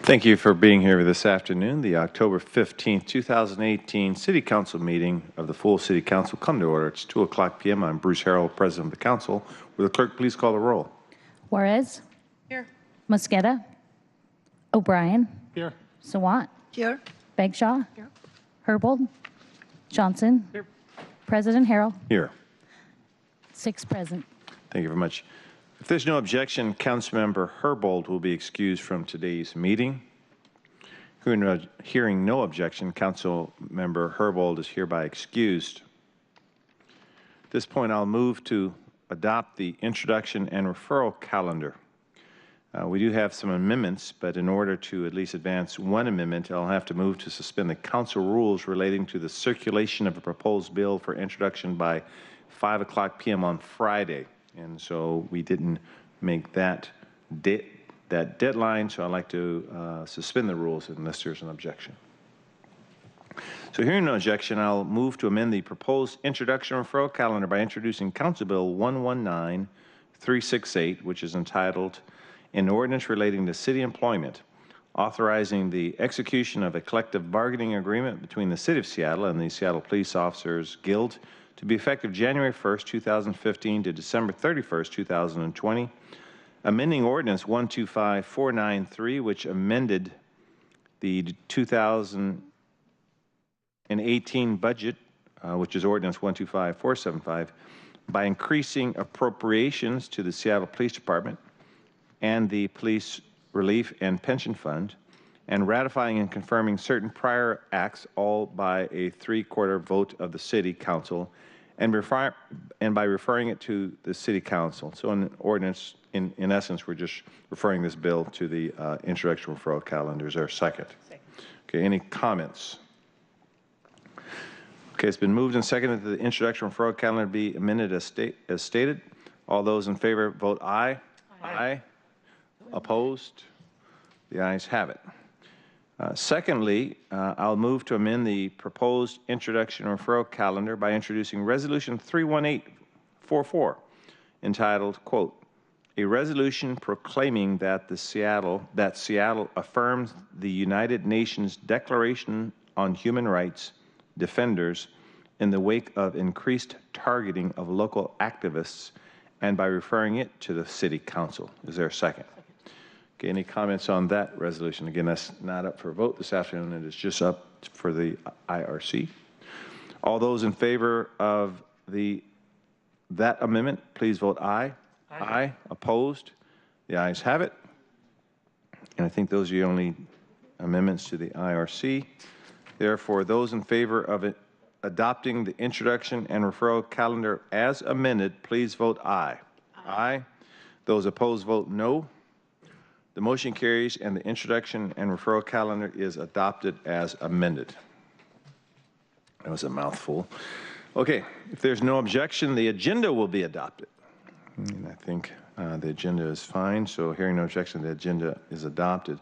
Thank you for being here this afternoon. The October 15th, 2018 City Council meeting of the full City Council come to order. It's 2:00 p.m. I'm Bruce Harrell, President of the Council. Will the clerk please call the roll? Juarez. Here. Mosqueda. O'Brien. Here. Sawant. Here. Bagshaw. Here. Herbold. Johnson. Here. President Harrell. Here. 6 present. Thank you very much. If there's no objection, Councilmember Herbold will be excused from today's meeting. Hearing no objection, Councilmember Herbold is hereby excused. At this point, I'll move to adopt the introduction and referral calendar. We do have some amendments, but in order to at least advance one amendment, I'll have to move to suspend the council rules relating to the circulation of a proposed bill for introduction by 5:00 p.m. on Friday. And so we didn't make that deadline, so I'd like to suspend the rules unless there's an objection. So hearing no objection, I'll move to amend the proposed introduction referral calendar by introducing Council Bill 119368, which is entitled An Ordinance Relating to City Employment, authorizing the execution of a collective bargaining agreement between the City of Seattle and the Seattle Police Officers Guild to be effective January 1st, 2015 to December 31st, 2020, amending Ordinance 125493, which amended the 2018 budget, which is Ordinance 125475, by increasing appropriations to the Seattle Police Department and the Police Relief and Pension Fund, and ratifying and confirming certain prior acts, all by a 3/4 vote of the City Council, and by referring it to the City Council. So in ordinance, in essence, we're just referring this bill to the introduction referral calendar. Is there a second? Okay, any comments? Okay, it's been moved and seconded that the introduction referral calendar be amended as stated. All those in favor vote aye. Aye. Opposed? The ayes have it. Secondly, I'll move to amend the proposed introduction referral calendar by introducing Resolution 31844, entitled, quote, a resolution proclaiming that Seattle affirms the United Nations Declaration on Human Rights Defenders in the wake of increased targeting of local activists, and by referring it to the City Council. Is there a second? Okay, any comments on that resolution? Again, that's not up for a vote this afternoon. It is just up for the IRC. All those in favor of that amendment, please vote aye. Aye. Aye. Opposed? The ayes have it. And I think those are the only amendments to the IRC. Therefore, those in favor of it adopting the introduction and referral calendar as amended, please vote aye. Aye. Aye. Those opposed vote no. The motion carries and the introduction and referral calendar is adopted as amended. That was a mouthful. Okay, if there's no objection, the agenda will be adopted. And I think the agenda is fine, so hearing no objection, the agenda is adopted.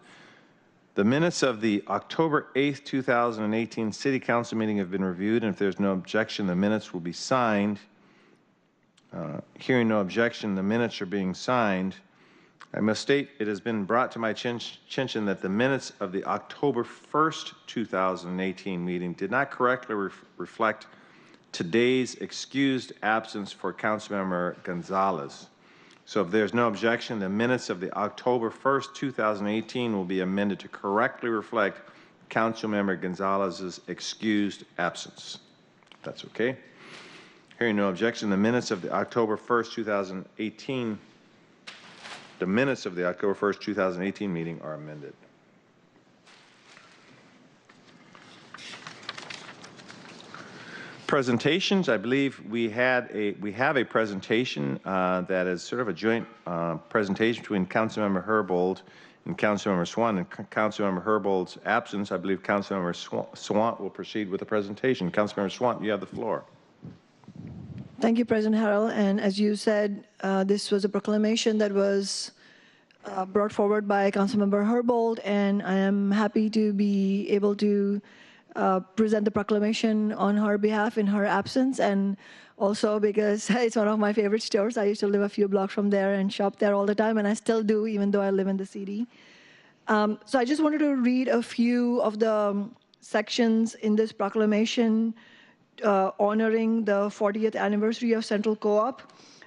The minutes of the October 8th, 2018 City Council meeting have been reviewed, and if there's no objection, the minutes will be signed. Hearing no objection, the minutes are being signed. I must state it has been brought to my attention that the minutes of the October 1st, 2018 meeting did not correctly reflect today's excused absence for Councilmember Gonzalez. So if there's no objection, the minutes of the October 1st, 2018 will be amended to correctly reflect Councilmember Gonzalez's excused absence. If that's okay. Hearing no objection, the minutes of the October 1st, 2018 meeting are amended. Presentations, I believe we have a presentation that is sort of a joint presentation between Councilmember Herbold and Councilmember Sawant. In Councilmember Herbold's absence, I believe Councilmember Sawant will proceed with the presentation. Councilmember Sawant, you have the floor. Thank you, President Harrell. And as you said, this was a proclamation that was brought forward by Councilmember Herbold, and I am happy to be able to present the proclamation on her behalf in her absence, and also because it's one of my favorite stores. I used to live a few blocks from there and shop there all the time, and I still do, even though I live in the city. So I just wanted to read a few of the sections in this proclamation honoring the 40th anniversary of Central Co-op.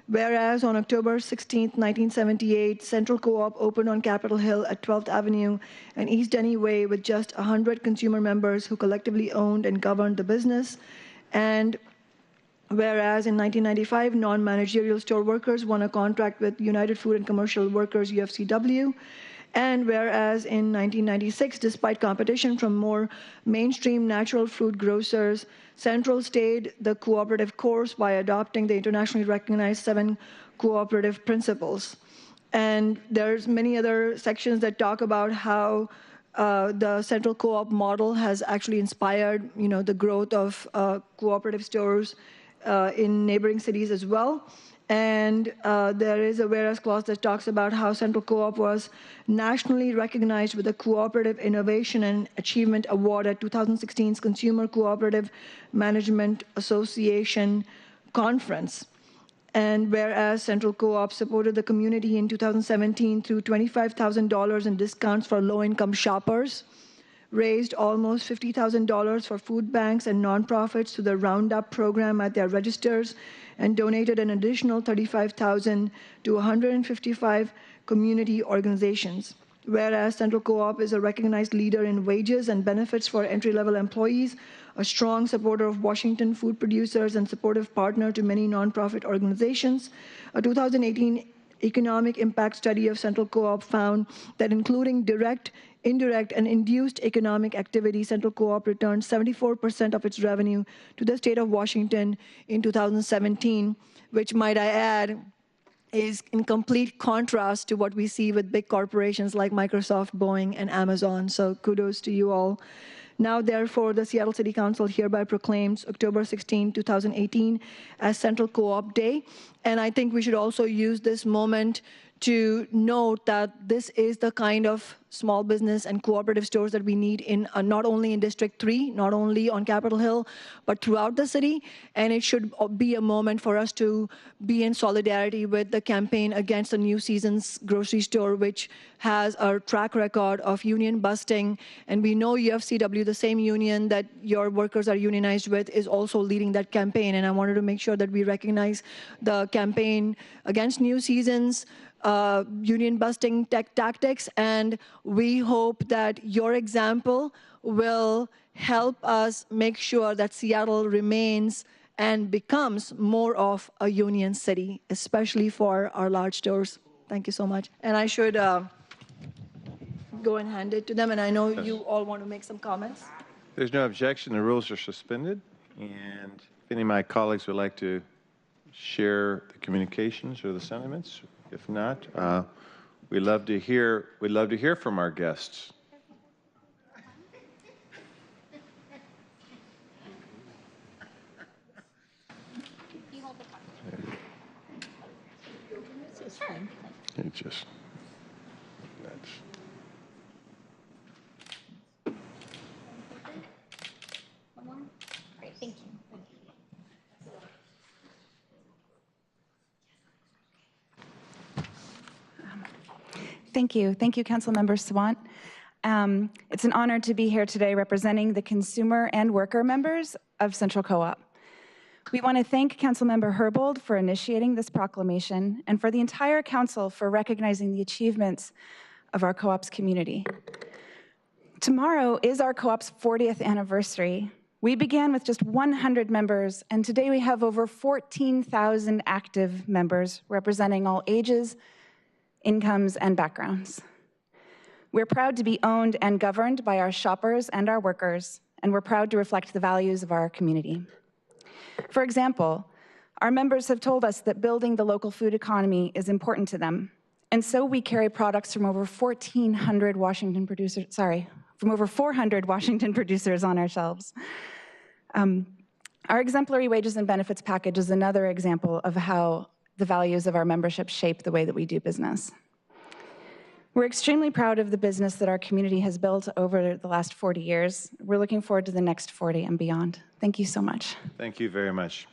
Whereas on October 16, 1978, Central Co-op opened on Capitol Hill at 12th Avenue and East Denny Way with just 100 consumer members who collectively owned and governed the business. And whereas in 1995, non-managerial store workers won a contract with United Food and Commercial Workers, UFCW. And whereas in 1996, despite competition from more mainstream natural fruit grocers, Central stayed the cooperative course by adopting the internationally recognized 7 cooperative principles. And there's many other sections that talk about how the Central Co-op model has actually inspired, the growth of cooperative stores in neighboring cities as well. And there is a whereas clause that talks about how Central Co-op was nationally recognized with a Cooperative Innovation and Achievement Award at 2016's Consumer Cooperative Management Association Conference. And whereas Central Co-op supported the community in 2017 through $25,000 in discounts for low-income shoppers, raised almost $50,000 for food banks and nonprofits through the Roundup program at their registers, and donated an additional $35,000 to 155 community organizations. Whereas Central Co-op is a recognized leader in wages and benefits for entry-level employees, a strong supporter of Washington food producers, and supportive partner to many nonprofit organizations. A 2018 economic impact study of Central Co-op found that including direct, indirect, and induced economic activity, Central Co-op returned 74% of its revenue to the state of Washington in 2017, which, might I add, is in complete contrast to what we see with big corporations like Microsoft, Boeing, and Amazon. So kudos to you all. Now, therefore, the Seattle City Council hereby proclaims October 16, 2018 as Central Co-op Day. And I think we should also use this moment to note that this is the kind of small business and cooperative stores that we need in not only in District 3, not only on Capitol Hill, but throughout the city. And it should be a moment for us to be in solidarity with the campaign against the New Seasons grocery store, which has a track record of union busting. And we know UFCW, the same union that your workers are unionized with, is also leading that campaign. And I wanted to make sure that we recognize the campaign against New Seasons, union busting tactics, and we hope that your example will help us make sure that Seattle remains and becomes more of a union city, especially for our large stores. Thank you so much. And I should go and hand it to them, and I know you all want to make some comments. There's no objection. The rules are suspended. And if any of my colleagues would like to share the communications or the sentiments, if not, we'd love to hear from our guests. It just, that's. Great, thank you. Thank you. Thank you, Councilmember Swant. It's an honor to be here today representing the consumer and worker members of Central Co-op. We want to thank Councilmember Herbold for initiating this proclamation and for the entire council for recognizing the achievements of our co-op's community. Tomorrow is our co-op's 40th anniversary. We began with just 100 members, and today we have over 14,000 active members representing all ages, incomes, and backgrounds. We're proud to be owned and governed by our shoppers and our workers, and we're proud to reflect the values of our community. For example, our members have told us that building the local food economy is important to them, and so we carry products from over 400 Washington producers on our shelves. Our exemplary wages and benefits package is another example of how the values of our membership shape the way that we do business. We're extremely proud of the business that our community has built over the last 40 years. We're looking forward to the next 40 and beyond. Thank you so much. Thank you very much.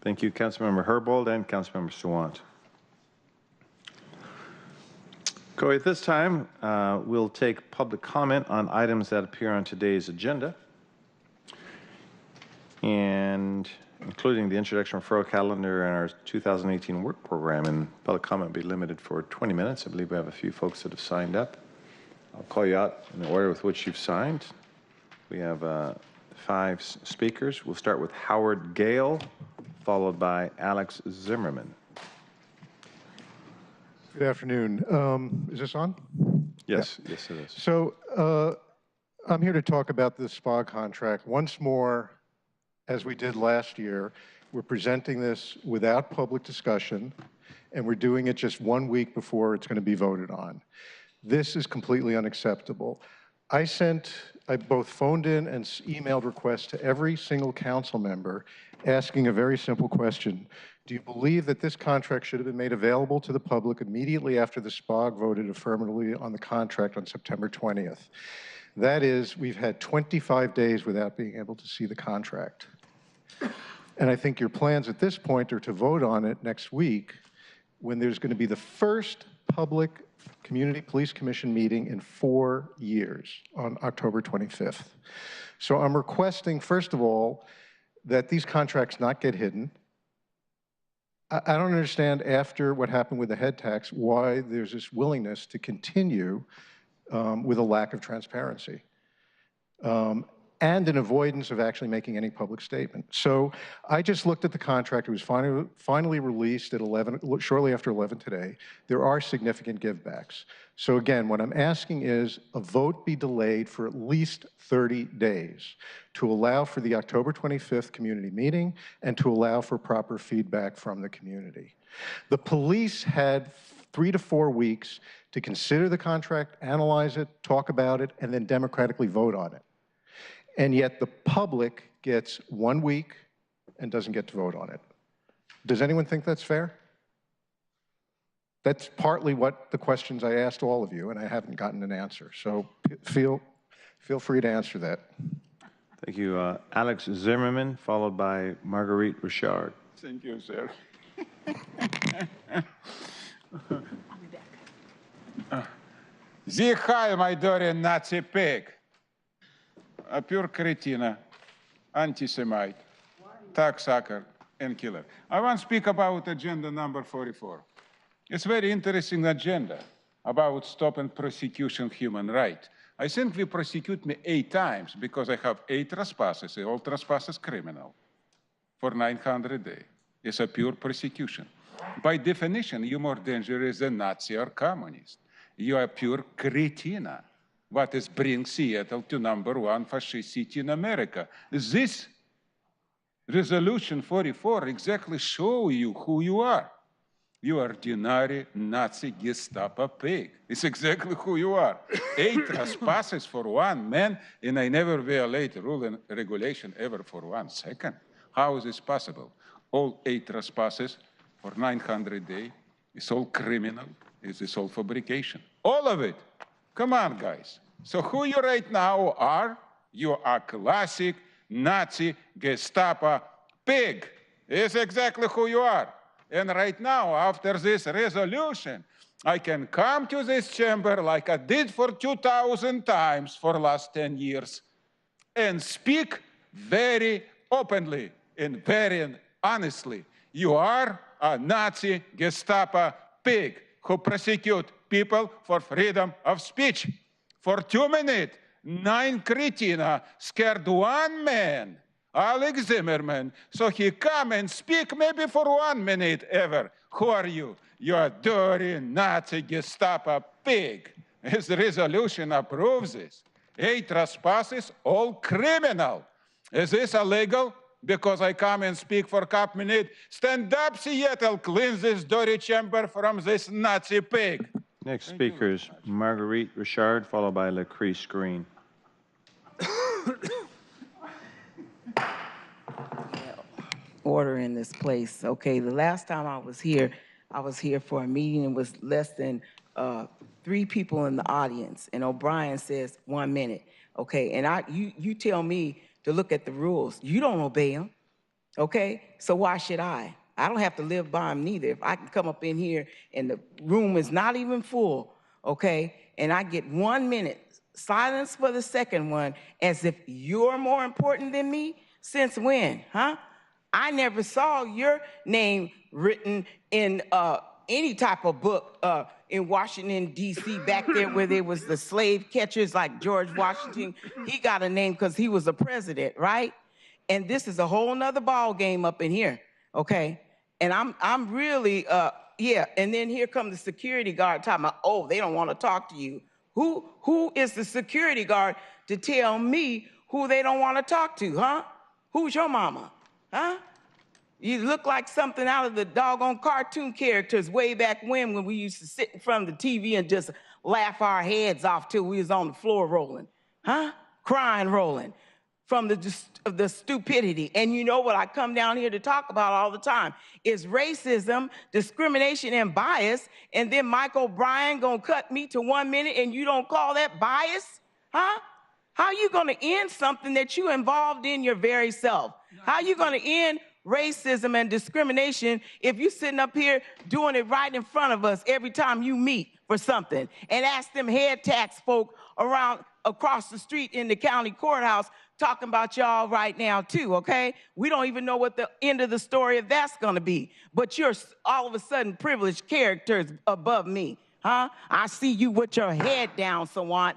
Thank you, Councilmember Herbold and Councilmember Sawant. Okay, at this time, we'll take public comment on items that appear on today's agenda, and including the introduction referral calendar and our 2018 work program. And public comment will be limited for 20 minutes. I believe we have a few folks that have signed up. I'll call you out in the order with which you've signed. We have 5 speakers. We'll start with Howard Gale, followed by Alex Zimmerman. Good afternoon. Is this on? Yes, yes it is. So I'm here to talk about the SPA contract. Once more, as we did last year, we're presenting this without public discussion, and we're doing it just 1 week before it's going to be voted on. This is completely unacceptable. I both phoned in and emailed requests to every single council member asking a very simple question. Do you believe that this contract should have been made available to the public immediately after the SPA voted affirmatively on the contract on September 20th? That is, we've had 25 days without being able to see the contract. And I think your plans at this point are to vote on it next week when there's going to be the first public Community Police Commission meeting in 4 years on October 25th. So I'm requesting, first of all, that these contracts not get hidden. I don't understand, after what happened with the head tax, why there's this willingness to continue with a lack of transparency and an avoidance of actually making any public statement. So I just looked at the contract. It was finally released at shortly after 11 today. There are significant givebacks. So again, what I'm asking is a vote be delayed for at least 30 days to allow for the October 25th community meeting and to allow for proper feedback from the community. The police had 3 to 4 weeks to consider the contract, analyze it, talk about it, and then democratically vote on it. And yet the public gets 1 week and doesn't get to vote on it. Does anyone think that's fair? That's partly what the questions I asked all of you, and I haven't gotten an answer. So feel free to answer that. Thank you. Alex Zimmerman, followed by Marguerite Richard. Thank you, sir. Sie Heil, my dirty Nazi pig. A pure cretina, anti-Semite, tax sucker, and killer. I want to speak about agenda number 44. It's a very interesting agenda about stop and prosecution of human rights. I think we prosecute me 8 times because I have 8 trespasses, all trespasses criminal, for 900 days. It's a pure prosecution. By definition, you're more dangerous than Nazi or communist. You are pure cretina. What is bring Seattle to #1 fascist city in America? This resolution 44 exactly show you who you are. You are ordinary Nazi Gestapo pig. It's exactly who you are. 8 trespasses for 1 man, and I never violate rule and regulation ever for 1 second. How is this possible? All 8 trespasses for 900 days, it's all criminal, it's all fabrication. All of it. Come on, guys. So who you right now are? You are classic Nazi Gestapo pig. It's exactly who you are. And right now, after this resolution, I can come to this chamber like I did for 2,000 times for the last 10 years and speak very openly and very honestly. You are a Nazi Gestapo pig who prosecute people for freedom of speech. For 2 minutes, 9 cretina scared 1 man, Alex Zimmerman, so he come and speak maybe for 1 minute ever. Who are you? You are dirty Nazi Gestapo pig. His resolution approves this. 8 trespasses, all criminal. Is this illegal? Because I come and speak for a couple minutes. Stand up, Seattle, cleanse this dirty chamber from this Nazi pig. Next speaker is Marguerite Richard, followed by Lucreece Green. Order in this place. Okay, the last time I was here for a meeting and was less than 3 people in the audience, and O'Brien says 1 minute. Okay, and you tell me to look at the rules. You don't obey them. Okay, so why should I? I don't have to live by them neither. If I can come up in here and the room is not even full, okay? And I get 1 minute silence for the second one, as if you're more important than me? Since when, huh? I never saw your name written in any type of book in Washington, D.C., back there where there was the slave catchers like George Washington. He got a name because he was a president, right? And this is a whole nother ball game up in here, okay? And I'm really, yeah, and then here comes the security guard talking about, oh, they don't want to talk to you. Who is the security guard to tell me who they don't want to talk to, huh? Who's your mama, huh? You look like something out of the doggone cartoon characters way back when we used to sit in front of the TV and just laugh our heads off till we was on the floor rolling, huh? Crying, rolling from the stupidity. And you know what I come down here to talk about all the time is racism, discrimination, and bias. And then Mike O'Brien gonna cut me to 1 minute and you don't call that bias, huh? How you gonna end something that you involved in your very self? How you gonna end racism and discrimination if you sitting up here doing it right in front of us every time you meet for something, and ask them head tax folk across the street in the county courthouse talking about y'all right now too, okay? We don't even know what the end of the story of that's gonna be, but you're all of a sudden privileged characters above me, huh? I see you with your head down, Sawant,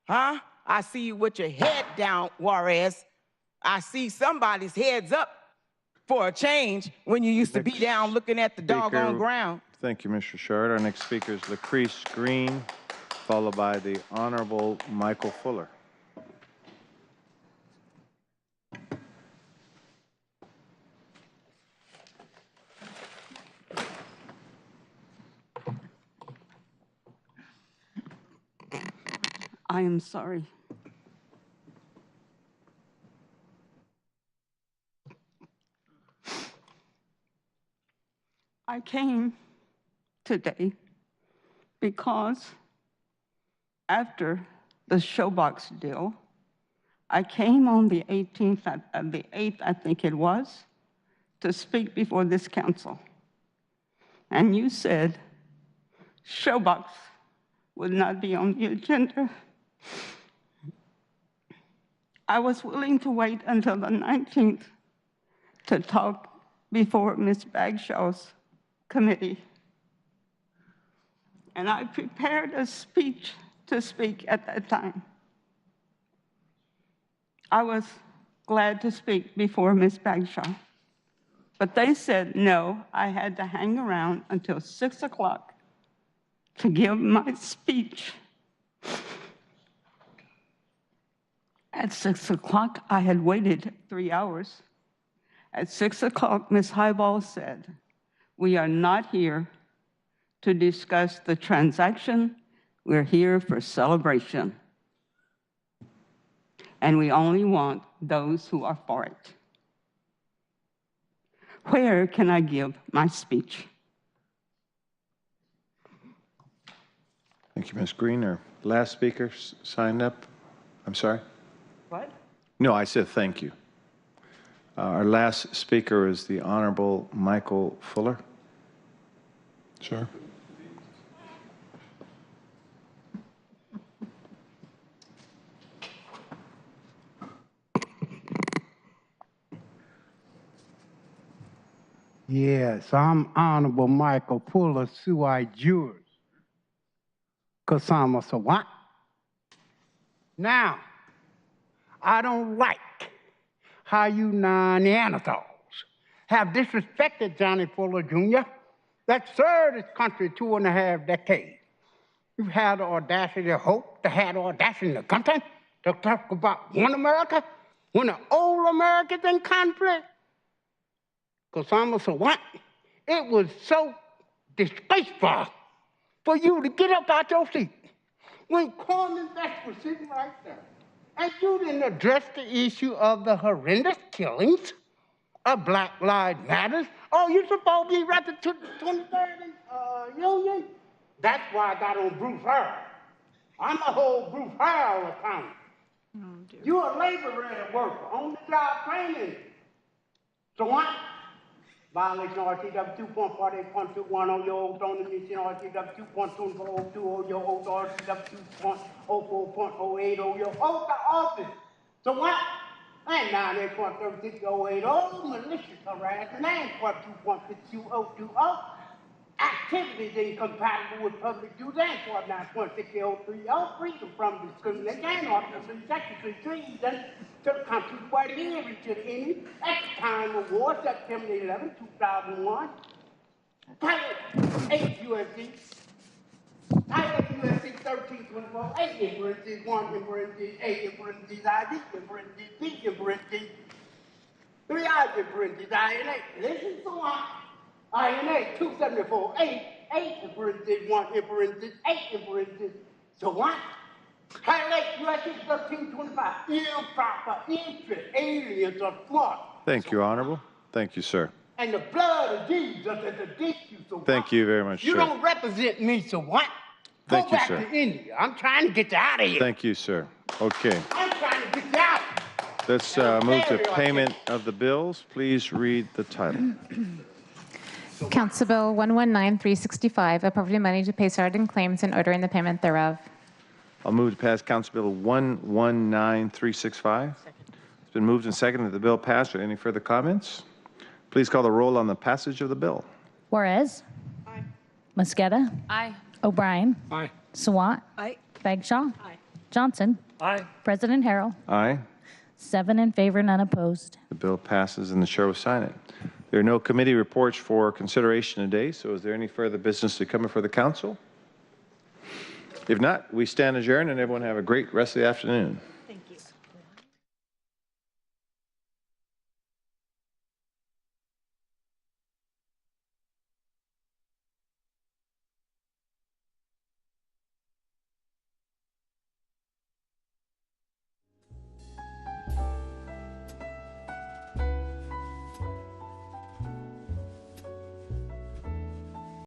huh? I see you with your head down, Juarez. I see somebody's heads up for a change when you used to be down looking at the doggone ground. Thank you, Mr. Shard. Our next speaker is Lucrease Green, followed by the Honorable Michael Fuller. I am sorry. I came today because after the Showbox deal, I came on the 18th, the 8th, I think it was, to speak before this council. And you said Showbox would not be on the agenda. I was willing to wait until the 19th to talk before Ms. Bagshaw's committee. And I prepared a speech to speak at that time. I was glad to speak before Ms. Bagshaw, but they said no, I had to hang around until 6 o'clock to give my speech. At 6 o'clock, I had waited 3 hours. At 6 o'clock, Ms. Highball said, "We are not here to discuss the transaction. We're here for celebration. And we only want those who are for it." Where can I give my speech? Thank you, Ms. Green. Our last speaker signed up. I'm sorry? What? No, I said thank you. Our last speaker is the Honorable Michael Fuller. Sir. Yes, I'm Honorable Michael Fuller, sui juris. Kasama Sawant. Now, I don't like how you Neanderthals have disrespected Johnny Fuller Jr. that served this country 2.5 decades. You've had the audacity to hope to have the audacity in the country to talk about one America when the old America's in conflict. Kasama Sawant, it was so disgraceful for you to get up out your seat when Corman Best was sitting right there, and you didn't address the issue of the horrendous killings of Black Lives Matter. Oh, you're supposed to be right to the 23rd Union? That's why I got on Bruce Harrell. I'm a whole Bruce Harrell account. Oh, you're a laborer at work, on the job training. So what? Violation of RTW 2.48.21 on your oath on the mission, RTW 2.2402 on your oath, RTW 2.04.08 on your oath of office. So what? And 98.3608, malicious harassment, and 2.52.2020, activities incompatible with public duty, and 49.6030, freedom from discrimination, Article 3, Section 3, treason to the country where it is and to the enemy at the time of war, September 11, 2001. Title 8 U.S.C. Title U.S.C. 1324, 8 in parentheses, 1 in parentheses, 8 in parentheses, ID in parentheses, P in parentheses, 3 I's in parentheses, INA. Listen to what? INA 274, 8 in parentheses, 1 in parentheses, 8 in parentheses. So what? Title 8 U.S.C. 1325, improper interest, aliens or fraud. Thank you, Honorable. Thank you, sir. And the blood of Jesus is against you, so Thank you very much, you sir. don't represent me, so what? Thank Go you, back sir. to India. I'm trying to get you out of here. Thank you, sir. Okay. I'm trying to get you out. Let's move to payment of the bills. Please read the title. Council Bill 119365, appropriating money to pay certain claims and ordering the payment thereof. I'll move to pass Council Bill 119365. It's been moved and seconded that the bill pass. Are there any further comments? Please call the roll on the passage of the bill. Juarez. Aye. Mosqueda. Aye. O'Brien. Aye. Sawant. Aye. Bagshaw. Johnson. Aye. President Harrell. Aye. 7 in favor, none opposed. The bill passes and the chair will sign it. There are no committee reports for consideration today, so is there any further business to come before the council? If not, we stand adjourned and everyone have a great rest of the afternoon.